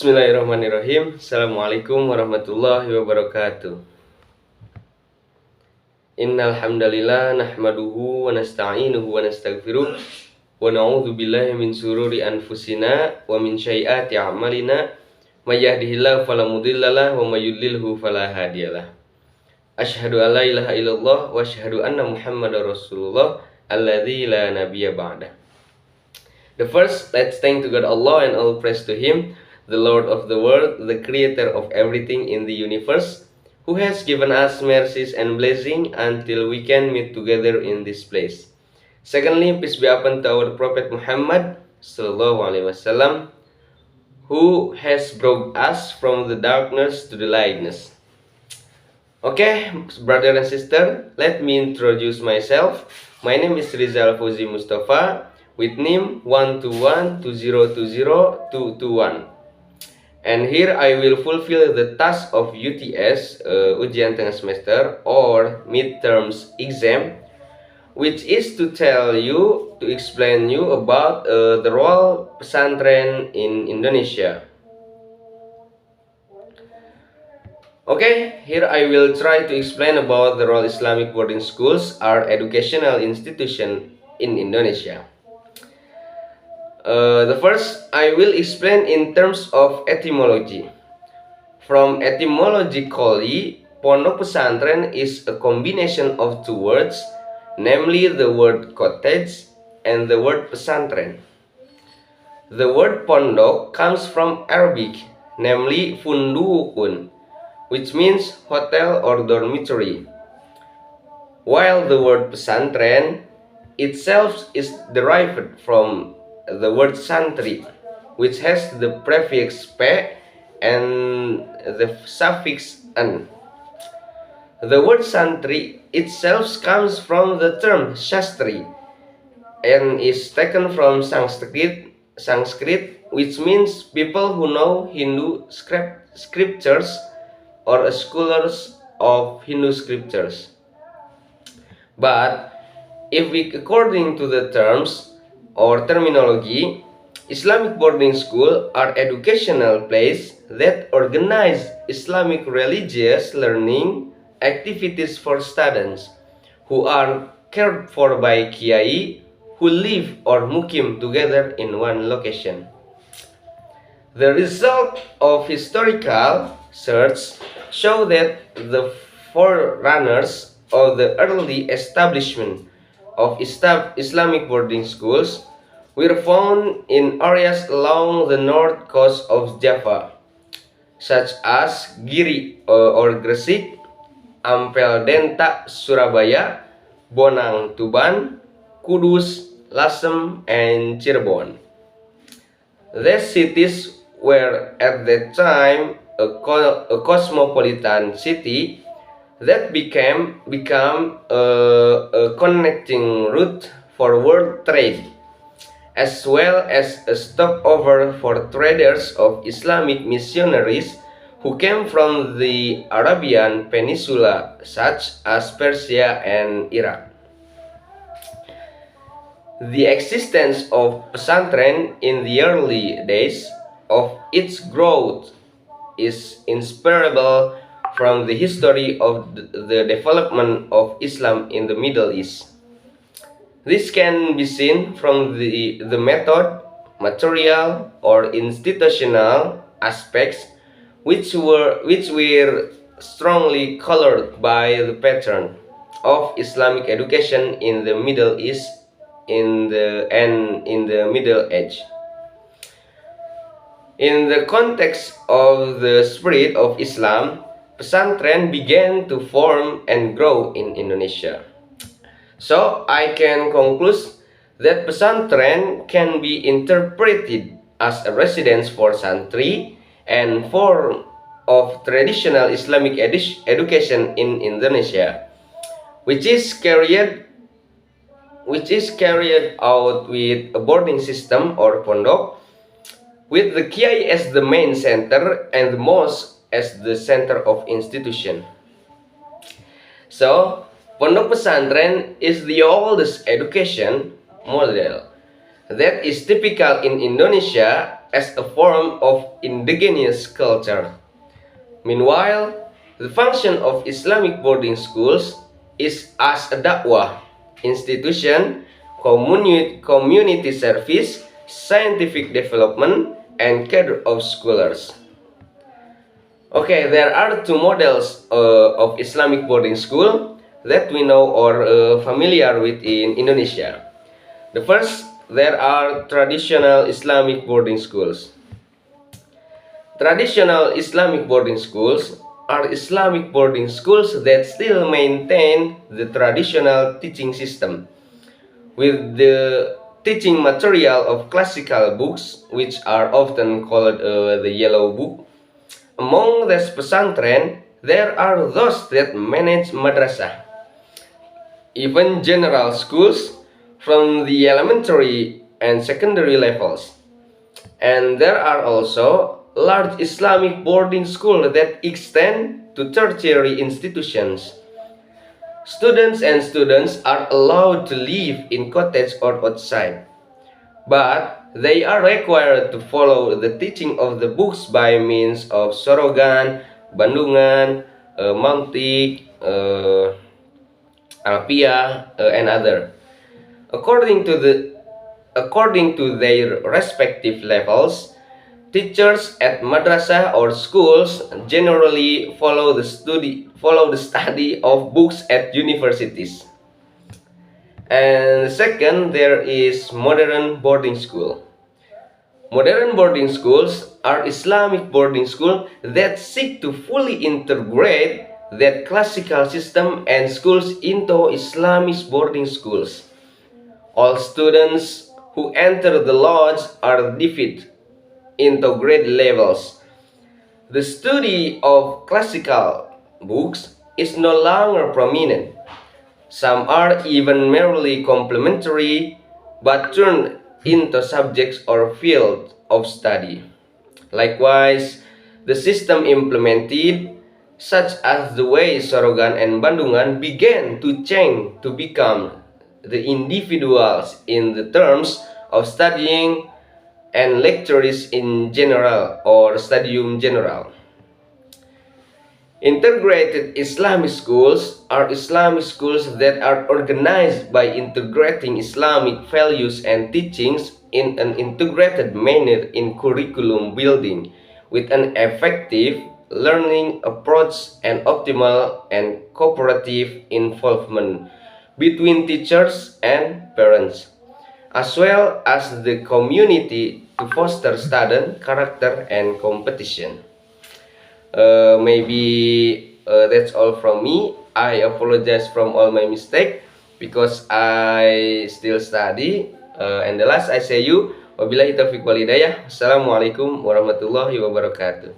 Bismillahirrahmanirrahim. Assalamualaikum warahmatullahi wabarakatuh. Innal hamdalillah nahmaduhu wa nasta'inuhu wa nastaghfiruh wa na'udzu billahi min sururi anfusina wa min sayyiati a'malina may yahdihillahu fala mudhillalah wa may yudlilhu fala hadiyalah. Asyhadu an la ilaha illallah wa asyhadu anna Muhammadar Rasulullah alladzi la nabiyya ba'dah. The first, let's thank to God Allah and all praise to Him, the Lord of the world, the creator of everything in the universe, who has given us mercies and blessing until we can meet together in this place. Secondly, peace be upon to our Prophet Muhammad sallallahu alaihi wasallam, who has brought us from the darkness to the lightness. Okay, brother and sister, let me introduce myself. My name is Rizal Fauzi Mustofa, with NIM 12120202221. And here I will fulfill the task of UTS, Ujian Tengah Semester, or midterms exam, which is to explain you about the role pesantren in Indonesia. Okay, here I will try to explain about the role Islamic boarding schools are educational institution in Indonesia. The first, I will explain in terms of etymology. From etymologically, pondok pesantren is a combination of two words, namely the word cottage and the word pesantren. The word pondok comes from Arabic, namely funduukun, which means hotel or dormitory, while the word pesantren itself is derived from the word santri, which has the prefix pe and the suffix an. The word santri itself comes from the term shastri and is taken from Sanskrit, which means people who know Hindu scriptures or scholars of Hindu scriptures. But if we, according to the terms or terminology, Islamic boarding school are educational place that organize Islamic religious learning activities for students who are cared for by kiai who live or mukim together in one location. The result of historical search show that the forerunners of the early establishment of Islamic boarding schools were found in areas along the north coast of Java, such as Giri or Gresik, Ampel Denta Surabaya, Bonang Tuban, Kudus, Lasem, and Cirebon. These cities were at that time a cosmopolitan city that become a connecting route for world trade, as well as a stopover for traders of Islamic missionaries who came from the Arabian Peninsula, such as Persia and Iraq. The existence of pesantren in the early days of its growth is inseparable from the history of the development of Islam in the Middle East. This can be seen from the method, material, or institutional aspects which were strongly colored by the pattern of Islamic education in the Middle East in the Middle Age. In the context of the spread of Islam, pesantren began to form and grow in Indonesia. So I can conclude that pesantren can be interpreted as a residence for santri and form of traditional Islamic education in Indonesia, which is carried out with a boarding system or pondok, with the kiai as the main center and the mosque as the center of institution. So, pondok pesantren is the oldest education model that is typical in Indonesia as a form of indigenous culture. Meanwhile, the function of Islamic boarding schools is as a dakwah institution, community service, scientific development, and cadre of scholars. Okay, there are two models of Islamic boarding school that we know or familiar with in Indonesia. The first, there are traditional Islamic boarding schools. Traditional Islamic boarding schools are Islamic boarding schools that still maintain the traditional teaching system with the teaching material of classical books, which are often called the yellow book. Among these pesantren, there are those that manage madrasah, even general schools from the elementary and secondary levels. And there are also large Islamic boarding schools that extend to tertiary institutions. Students are allowed to live in cottages or outside, but they are required to follow the teaching of the books by means of Sorogan, Bandungan, Mantik, Alpia, and other. According to according to their respective levels, teachers at madrasah or schools generally follow the study of books at universities. And second, there is modern boarding school. Modern boarding schools are Islamic boarding schools that seek to fully integrate that classical system and schools into Islamic boarding schools. All students who enter the lodge are divided into grade levels. The study of classical books is no longer prominent. Some are even merely complementary but turned into subjects or fields of study. Likewise, the system implemented, such as the way Sorogan and Bandungan began to change to become the individuals in the terms of studying and lectures in general or studium general. Integrated Islamic schools are Islamic schools that are organized by integrating Islamic values and teachings in an integrated manner in curriculum building with an effective learning approach and optimal and cooperative involvement between teachers and parents, as well as the community to foster student character and competition. Maybe that's all from me. I apologize from all my mistake because I still study. And the last I say you, wabillahi taufiq wal hidayah. Assalamualaikum warahmatullahi wabarakatuh.